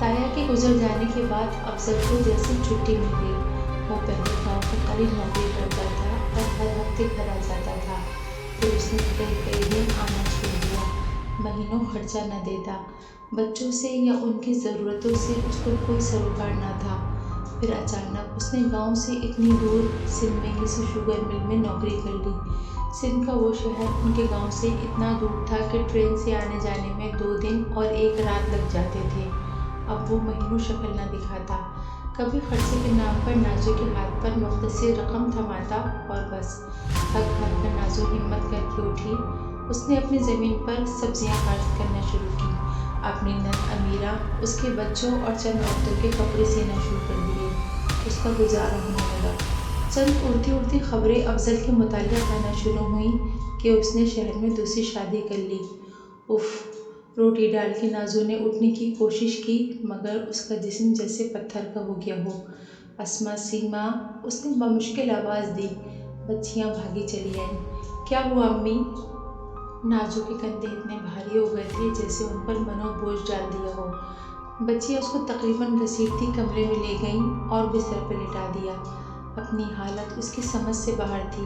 تایا کے گزر جانے کے بعد افضل کو جیسے چھٹی مل گئی۔ وہ پہلے گاؤں کے قریب نوکری کرتا تھا اور ہر ہفتے گھر آ جاتا تھا۔ پھر اس نے کئی دن آنا چھوڑ دیا، مہینوں خرچہ نہ دیتا۔ بچوں سے یا ان کی ضرورتوں سے اس کو کوئی سروکار نہ تھا۔ پھر اچانک اس نے گاؤں سے اتنی دور سندھ میں کسی شوگر مل میں نوکری کر لی۔ سندھ کا وہ شہر ان کے گاؤں سے اتنا دور تھا کہ ٹرین سے آنے جانے میں 2 دن اور 1 رات لگ جاتے تھے۔ اب وہ مہینوں شکل نہ دکھاتا۔ کبھی خرچے کے نام پر نازو کے ہاتھ پر مختصر رقم تھماتا اور بس۔ تھک ہار کر نازو ہمت کر کے اٹھی۔ اس نے اپنی زمین پر سبزیاں کاشت کرنا شروع کی۔ اپنی نند امیرہ، اس کے بچوں اور چند عورتوں کے کپڑے سینا شروع کر دیے۔ اس کا گزارا ہونے لگا۔ چند اڑتی خبریں افضل کے متعلق آنا شروع ہوئیں کہ اس نے شہر میں دوسری شادی کر لی۔ اف! روٹی ڈال کے نازو نے اٹھنے کی کوشش کی مگر اس کا جسم جیسے پتھر کا ہو گیا ہو۔ اسما سیما! اس نے بمشکل آواز دی۔ بچیاں بھاگی چلی آئیں۔ کیا ہوا امی؟ نازو کے کندھے اتنے بھاری ہو گئے تھے جیسے ان پر منو بوجھ ڈال دیا ہو۔ بچیاں اس کو تقریباً گھسیٹتی کمرے میں لے گئیں اور بستر پر لٹا دیا۔ اپنی حالت اس کی سمجھ سے باہر تھی۔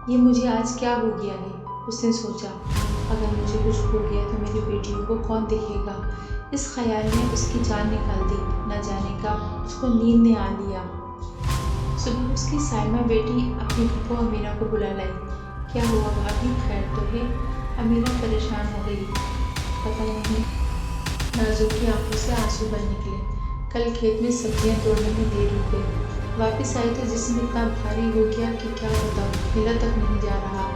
یہ مجھے آج کیا ہو گیا ہے؟ اس نے سوچا۔ اگر مجھے کچھ ہو گیا تو میری بیٹیوں کو کون دیکھے گا؟ اس خیال نے اس کی جان نکال دی۔ نہ جانے کب اس کو نیند نے آ لیا۔ صبح اس کی سائمہ بیٹی اپنی پھپھو امیرہ کو بلا لائی۔ کیا ہوا بھابھی، خیر تو ہے؟ امیرہ پریشان ہو گئی۔ پتہ نہیں۔ نازو کی آنکھوں سے آنسو بہہ نکلے۔ کل کھیت میں سبزیاں توڑنے میں دیر ہو گئی۔ واپس آئی تو جسم اتنا بھاری ہو گیا کہ کیا بتاؤں، ہلا تک نہیں جا رہا۔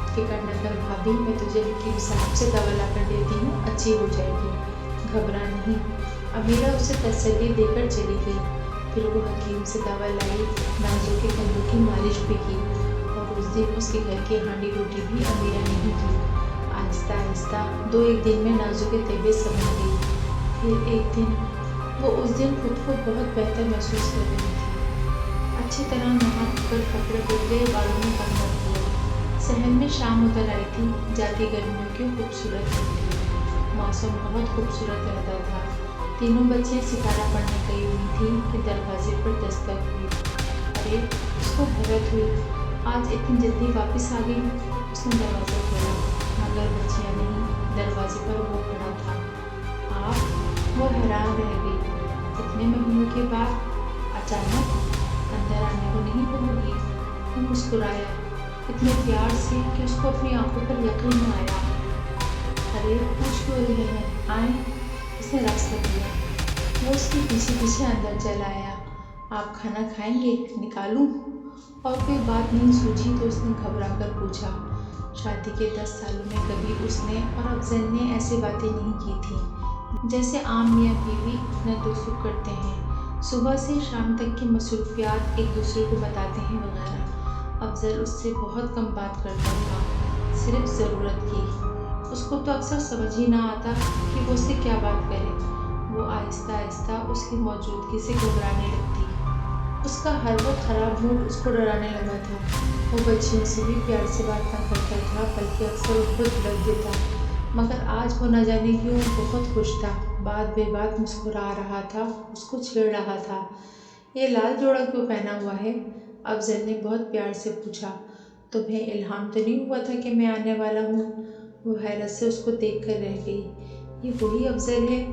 فکر نہ کر بھابھی، میں تجھے حکیم صاحب سے دوا لا کر دیتی ہوں، اچھی ہو جائے گی، گھبرا نہیں۔ امیرہ اسے تسلی دے کر چلی گئی۔ پھر وہ حکیم سے دوا لائی، نازو کے کندھوں کی مالش بھی کی اور اس دن اس کے گھر کی ہانڈی روٹی بھی امیرہ نے ہی کی۔ آہستہ آہستہ 2-1 دن میں نازو کی طبیعت سنبھل گئی۔ پھر ایک دن وہ اس دن خود کو بہت بہتر محسوس کر رہی تھی۔ اچھی طرح نہا کر کپڑے بدلے، بالوں میں کنگھا کیا۔ صحن میں شام اتر آئی تھی، جاتی گرمیوں کی خوبصورت دن تھی۔ موسم بہت خوبصورت رہتا تھا۔ تینوں بچیاں ستارہ پڑھنے گئی ہوئی تھیں کہ دروازے پر دستک ہوئی۔ ارے! اس کو حیرت ہوئی۔ آج اتنی جلدی واپس آ گئی۔ اس نے دروازہ کھولا مگر بچیاں نہیں، دروازے پر وہ کھڑا تھا۔ آپ؟ وہ حیران رہ گئی۔ اتنے مہینوں کے بعد اچانک اندر آنے کو نہیں بولو گی؟ وہ مسکرایا اتنے پیار سے کہ اس کو اپنی آنکھوں پر یقین نہ آیا۔ ارے پوچھ کیوں رہے ہیں، آئیں۔ اس نے راستہ دیا۔ وہ اس کے پیچھے پیچھے اندر چلا آیا۔ آپ کھانا کھائیں گے؟ نکالوں؟ اور کوئی بات نہیں سوچی تو اس نے گھبرا کر پوچھا۔ شادی کے 10 سالوں میں کبھی اس نے اور افضل نے ایسی باتیں نہیں کی تھیں جیسے عام میاں بیوی اپنا دکھ سکھ کرتے ہیں، صبح سے شام تک کی مصروفیات ایک دوسرے کو بتاتے ہیں وغیرہ۔ افضل اس سے بہت کم بات کرتا تھا، صرف ضرورت کی۔ اس کو تو اکثر سمجھ ہی نہ آتا کہ وہ اس سے کیا بات کرے۔ وہ آہستہ آہستہ اس کی موجودگی سے گھبرانے لگتی۔ اس کا ہر وقت خراب موڈ اس کو ڈرانے لگا تھا۔ وہ بچیوں سے بھی پیار سے بات نہ کرتا تھا بلکہ اکثر ان کو دھڑک دیتا، مگر آج وہ نہ جانے کیوں بہت خوش تھا، بات بے بات مسکرا رہا تھا، اس کو چھیڑ رہا تھا۔ یہ لال جوڑا کیوں پہنا ہوا ہے؟ افضل نے بہت پیار سے پوچھا۔ تمہیں الہام تو نہیں ہوا تھا کہ میں آنے والا ہوں؟ وہ حیرت سے اس کو دیکھ کر رہ گئی۔ یہ وہی افضل ہے؟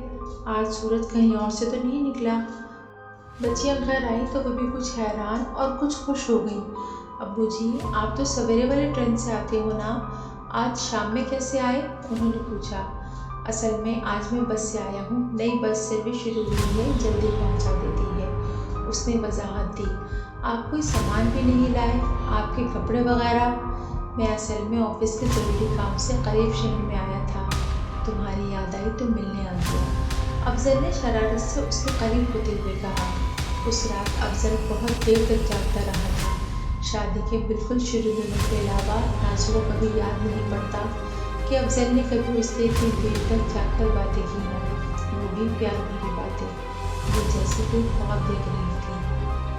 آج سورج کہیں اور سے تو نہیں نکلا؟ بچیاں گھر آئیں تو وہ بھی کچھ حیران اور کچھ خوش ہو گئیں۔ ابو جی، آپ تو سویرے والے ٹرین سے آتے ہو نا، آج شام میں کیسے آئے؟ انہوں نے پوچھا۔ اصل میں آج میں بس سے آیا ہوں، نئی بس سروس شروع ہوئی ہے، جلدی پہنچا دیتی ہے، اس نے وضاحت دی۔ آپ کوئی سامان بھی نہیں لائے؟ آپ کے کپڑے وغیرہ؟ میں اصل میں آفس کے ضروری کام سے قریب شہر میں آیا تھا، تمہاری یاد آئی تو ملنے آ گیا، افضل نے شرارت سے اس کے قریب ہوتے ہوئے کہا۔ اس رات افضل بہت دیر تک جاگتا رہا تھا۔ شادی کے بالکل شروع ہونے کے علاوہ نازو کو کبھی یاد نہیں پڑتا کہ افضل نے کبھی اس سے اتنی دیر تک جاگ کر باتیں کی ہوں، وہ بھی پیار بھری باتیں، وہ جیسے کوئی خواب دیکھ رہی تھی،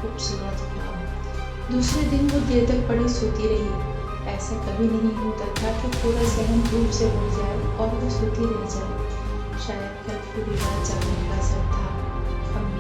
خوبصورت خواب۔ دوسرے دن وہ دیر تک پڑی سوتی رہی۔ ایسا کبھی نہیں ہوتا تھا کہ پورا ذہن دھوپ سے بھر جائے اور وہ سوتی رہ جائے۔ شاید کل پوری رات جاگنے کا اثر تھا۔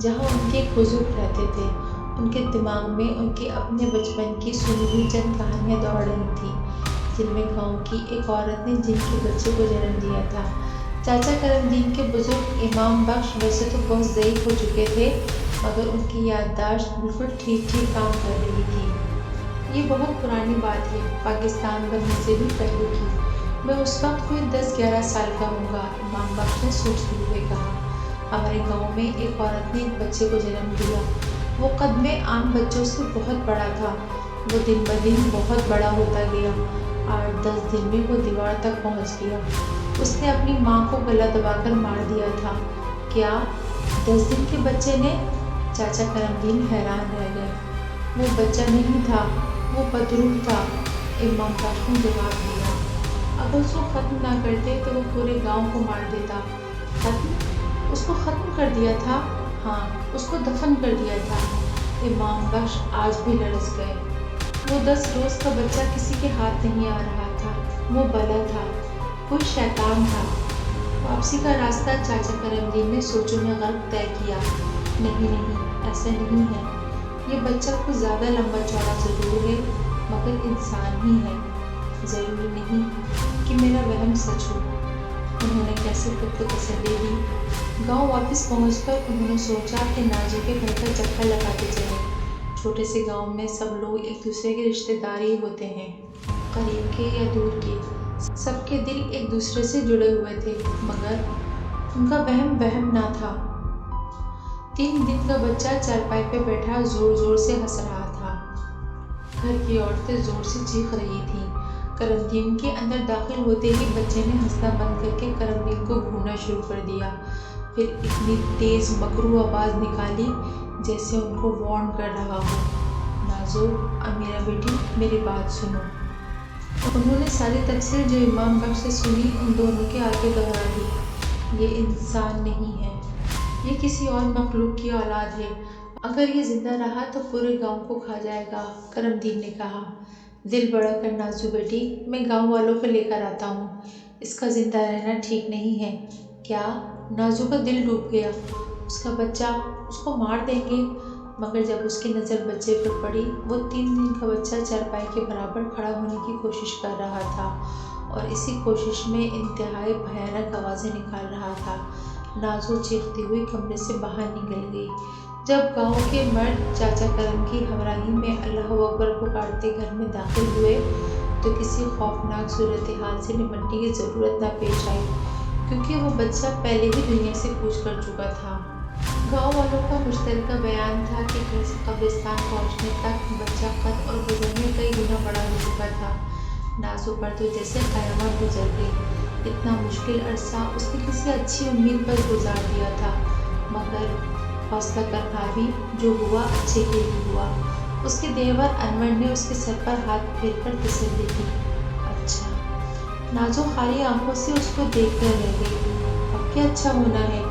جہاں ان کے ایک بزرگ رہتے تھے۔ ان کے دماغ میں ان کے اپنے بچپن کی سنی ہوئی چند کہانیاں دوڑ رہی تھیں، جن میں گاؤں کی ایک عورت نے جن کے بچے کو جنم دیا تھا۔ چاچا کرم دین کے بزرگ امام بخش ویسے تو بہت ضعیف ہو چکے تھے، مگر ان کی یادداشت بالکل ٹھیک ٹھیک کام کر رہی تھی۔ یہ بہت پرانی بات ہے، پاکستان بننے سے بھی پہلے کی۔ میں اس وقت کوئی 10-11 سال کا ہوں گا، امام بخش نے سوچتے ہوئے کہا۔ ہمارے گاؤں میں ایک عورت نے ایک بچے کو جنم دیا۔ وہ قد میں عام بچوں سے بہت بڑا تھا۔ وہ دن بدن بہت بڑا ہوتا گیا۔ 8-10 دن میں وہ دیوار تک پہنچ گیا۔ اس نے اپنی ماں کو گلا دبا کر مار دیا تھا۔ کیا 10 دن کے بچے نے؟ چاچا کرم دین حیران رہ گئے۔ وہ بچہ نہیں تھا، وہ بدروح تھا، امام بخش نے جواب دیا۔ اگر اس کو ختم نہ کرتے تو وہ پورے گاؤں کو مار دیتا۔ ختم؟ اس کو ختم کر دیا تھا؟ ہاں، اس کو دفن کر دیا تھا۔ امام بخش آج بھی لرز گئے۔ وہ 10 روز کا بچہ کسی کے ہاتھ نہیں آ رہا تھا۔ وہ بلا تھا، کوئی شیطان تھا۔ واپسی کا راستہ چاچا کرم دین نے سوچوں میں غرق طے کیا۔ نہیں، ایسا نہیں ہے۔ یہ بچہ کچھ زیادہ لمبا چوڑا ضرور ہے، مگر انسان ہی ہے۔ ضروری نہیں کہ میرا وہم سچ ہو۔ انہوں نے کیسے خود کو تسلی دی۔ گاؤں واپس پہنچ کر انہوں نے سوچا کہ نازو کے گھر کا چکر لگاتے چلیں۔ چھوٹے سے گاؤں میں سب لوگ ایک دوسرے کے رشتے دار ہی ہوتے ہیں، قریب کے یا دور کے۔ سب کے دل ایک دوسرے سے جڑے ہوئے تھے، مگر ان کا وہم نہ تھا۔ 3 دن کا بچہ چارپائی پہ بیٹھا زور زور سے ہنس رہا تھا۔ گھر کی عورتیں زور سے چیخ رہی تھیں۔ کرم دین کے اندر داخل ہوتے ہی بچے نے ہنسنا بند کر کے کرم دین کو گھورنا شروع کر دیا۔ پھر اتنی تیز مکروہ آواز نکالی جیسے ان کو وارن کر رہا ہو۔ نازو، امیرہ بیٹی، میری بات سنو۔ انہوں نے ساری تفصیل جو امام بخش سے سنی ان دونوں کے آگے دہرا دی۔ یہ انسان نہیں ہے، یہ کسی اور مخلوق کی اولاد ہے۔ اگر یہ زندہ رہا تو پورے گاؤں کو کھا جائے گا، کرم دین نے کہا۔ دل بڑا کر نازو بیٹی، میں گاؤں والوں کو لے کر آتا ہوں۔ اس کا زندہ رہنا ٹھیک نہیں ہے۔ کیا؟ نازو کا دل ڈوب گیا۔ اس کا بچہ، اس کو مار دیں گے؟ مگر جب اس کی نظر بچے پر پڑی، وہ 3 دن کا بچہ چارپائی کے برابر کھڑا ہونے کی کوشش کر رہا تھا اور اسی کوشش میں انتہائی بھیانک آوازیں نکال رہا تھا۔ نازو چیختی ہوئی کمرے سے باہر نکل گئی۔ جب گاؤں کے مرد چاچا کرم کی ہمراہی میں اللہ اکبر پکارتے گھر میں داخل ہوئے تو کسی خوفناک صورتحال سے نمٹنے کی ضرورت نہ پیش آئی، کیونکہ وہ بچہ پہلے ہی دنیا سے کوچ کر چکا تھا۔ گاؤں والوں کا مشترکہ بیان تھا کہ قبرستان پہنچنے تک بچہ قد اور وزن میں کئی گنا بڑا ہو چکا تھا۔ نازو پر تو جیسے قیامت گزر گئی۔ اتنا مشکل عرصہ اس نے کسی اچھی امید پر گزار دیا تھا، مگر حوصلہ کر بھابھی، جو ہوا اچھے کے لیے ہوا۔ اس کے دیور انور نے اس کے سر پر ہاتھ پھیر کر تسلی دی۔ اچھا؟ نازو خالی آنکھوں سے اس کو دیکھ کر رہ گئی۔ اب کیا اچھا ہونا ہے؟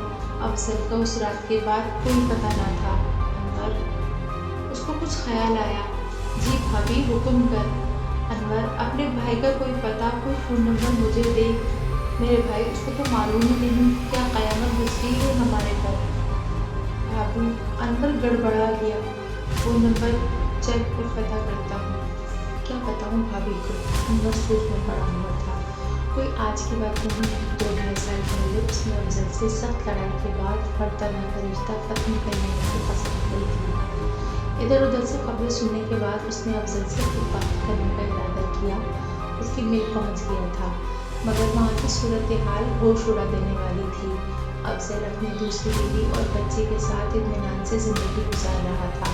افضل کا اس رات کے بعد کوئی پتہ نہ تھا۔ انور، اس کو کچھ خیال آیا۔ جی بھابھی، حکم کر۔ انور، اپنے بھائی کا کوئی پتہ، کوئی فون نمبر مجھے دے۔ میرے بھائی، اس کو تو معلوم ہی نہیں کیا قیامت گزری ہے ہمارے پر۔ بھابھی، انور گڑبڑا گیا۔ وہ نمبر چل کر پتہ کرتا ہوں۔ کیا بتاؤں بھابھی کو؟ انور سوچ میں پڑا ہوا تھا۔ کوئی آج کی بات نہیں، 2-2.5 سال پہلے اس نے افضل سے سخت لڑائی کے بعد ہر طرح کا رشتہ ختم کرنے کی قسم کھائی تھی۔ ادھر ادھر سے خبریں سننے کے بعد اس نے افضل سے خود بات کرنے کا ارادہ کیا۔ اس کی میل پہنچ گیا تھا، مگر وہاں کی صورتحال ہوش اڑا دینے والی تھی۔ افضل اپنی دوسری بیوی اور بچے کے ساتھ اطمینان سے زندگی گزار رہا تھا۔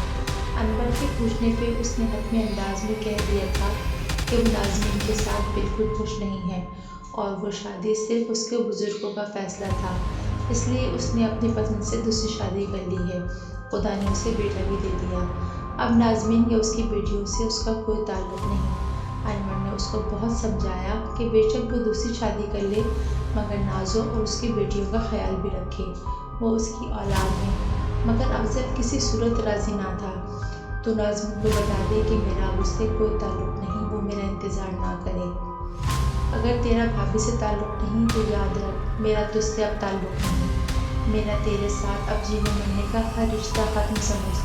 انور کے پوچھنے پہ اس نے حتمی انداز میں کہہ دیا تھا کہ وہ نازنین کے ساتھ بالکل خوش نہیں ہے اور وہ شادی صرف اس کے بزرگوں کا فیصلہ تھا، اس لیے اس نے اپنی پسند سے دوسری شادی کر لی ہے۔ خدا نے اسے بیٹا بھی دے دیا۔ اب نازنین یا اس کی بیٹیوں سے اس کا کوئی تعلق نہیں۔ انور نے اس کو بہت سمجھایا کہ بے شک وہ دوسری شادی کر لے، مگر نازو اور اس کی بیٹیوں کا خیال بھی رکھے۔ وہ اس کی اولاد ہیں۔ مگر افضل کسی صورت راضی نہ تھا۔ تو نازنین کو بتا دے کہ میرا اب اس سے کوئی تعلق نہیں، وہ میرا انتظار نہ کرے۔ اگر تیرا بھابھی سے تعلق نہیں تو یاد رکھ، میرا تجھ سے اب تعلق نہیں۔ میرا تیرے ساتھ اب جینے مرنے کا ہر رشتہ ختم سمجھ۔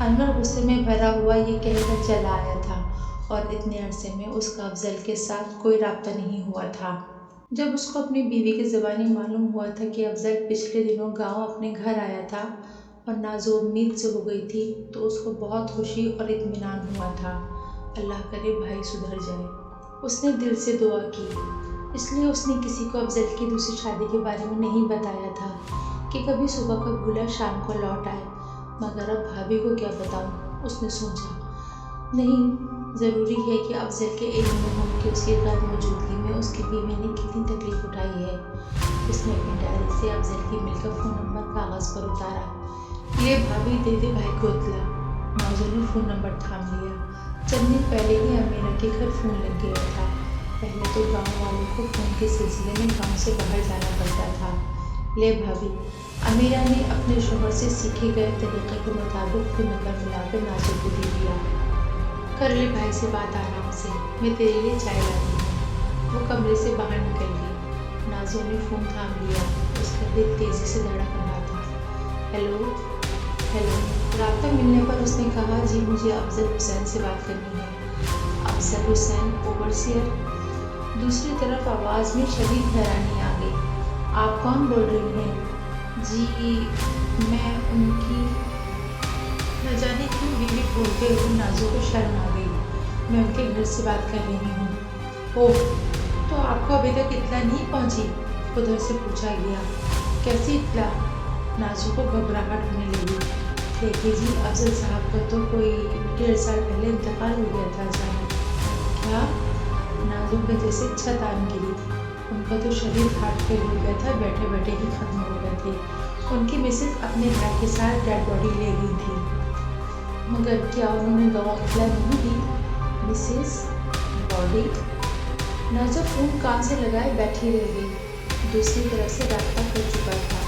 انور غصے میں بھرا ہوا یہ کہہ کر چلا آیا تھا اور اتنے عرصے میں اس کا افضل کے ساتھ کوئی رابطہ نہیں ہوا تھا۔ جب اس کو اپنی بیوی کی زبانی معلوم ہوا تھا کہ افضل پچھلے دنوں گاؤں اپنے گھر آیا تھا اور نازو امید سے ہو گئی تھی تو اس کو بہت خوشی اور اطمینان ہوا تھا۔ اللہ کرے بھائی سدھر جائے، اس نے دل سے دعا کی۔ اس لیے اس نے کسی کو افضل کی دوسری شادی کے بارے میں نہیں بتایا تھا کہ کبھی صبح کا بھولا شام کو لوٹ آئے، مگر اب بھابھی کو کیا بتاؤں؟ اس نے سوچا، نہیں، ضروری ہے کہ افضل کے علم میں ہو کہ اس کی غیر موجودگی میں اس کی بیوی نے کتنی تکلیف اٹھائی ہے۔ اس نے اپنی ڈائری سے افضل کی مل کا فون نمبر کاغذ پر اتارا۔ لے بھابھی، دے دے بھائی کو اطلاع۔ نازو نے فون نمبر تھام لیا۔ چند دن پہلے ہی امیرہ کے گھر فون لگ گیا تھا۔ پہلے تو گاؤں والوں کو فون کے سلسلے میں گاؤں سے باہر جانا پڑتا تھا۔ لے بھابھی، امیرہ نے اپنے شوہر سے سیکھے گئے طریقے کے مطابق فون نمبر ملا کر نازو کو دے دیا۔ کر لے بھائی سے بات آرام سے، میں تیرے لیے چائے لاتی ہوں۔ وہ کمرے سے باہر نکل گئی۔ نازو نے فون تھام لیا، اس کا دل تیزی سے دھڑک رہا تھا۔ ہیلو ہیلو رابطہ ملنے پر اس نے کہا، جی مجھے افضل حسین سے بات کرنی ہے۔ افضل حسین اوورسیئر؟ دوسری طرف آواز میں شدید حیرانی آ گئی۔ آپ کون بول رہی ہیں؟ جی میں ان کی، نہ جانے کیوں بیوی بولتے ہوئے نازو کو شرم آ گئی۔ میں ان کے گھر سے بات کر رہی ہوں۔ اوہ، تو آپ کو ابھی تک اطلاع نہیں پہنچی؟ ادھر سے پوچھا گیا۔ کیسی اطلاع؟ نازو کو گھبراہٹ ہونے لگی۔ دیکھیے جی، افضل صاحب کا تو کوئی 1.5 سال پہلے انتقال ہو گیا تھا اچانک۔ کیا؟ نازو کا جیسے چھت آن گری۔ ان کا تو شدید ہارٹ فیل ہو گیا تھا، بیٹھے بیٹھے ہی ختم ہو گئے تھے۔ ان کی مسز اپنے بھائی کے ساتھ ڈیڈ باڈی لے گئی تھی۔ مگر کیا انہوں نے گاؤں اطلاع نہیں دی؟ Mrs body? نازو فون کان سے لگائے بیٹھی رہ گئی۔ دوسری طرف سے رابطہ کر چکا تھا،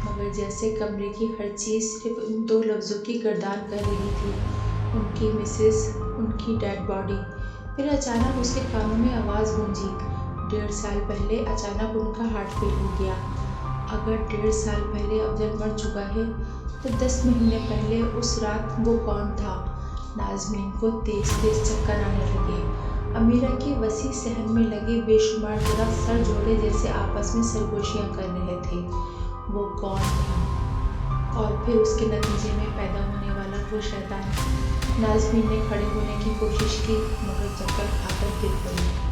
مگر جیسے کمرے کی ہر چیز صرف ان 2 لفظوں کی گردان کر رہی تھی، ان کی مسز، ان کی ڈیڈ باڈی۔ پھر اچانک اس کے کانوں میں آواز گونجی، 1.5 سال پہلے اچانک ان کا ہارٹ فیل ہو گیا۔ اگر 1.5 سال پہلے افضل مر چکا ہے تو 10 مہینے پہلے اس رات وہ کون تھا؟ ناظمین کو تیز تیز چکر آنے لگے۔ امیرہ کے وسیع صحن میں لگے بے شمار درخت سر جوڑے جیسے آپس میں سرگوشیاں کر رہے تھے۔ وہ کون تھا؟ اور پھر اس کے نتیجے میں پیدا ہونے والا وہ شیطان۔ ناظمین نے کھڑے ہونے کی کوشش کی، مگر چکر کھا کر گر پڑی۔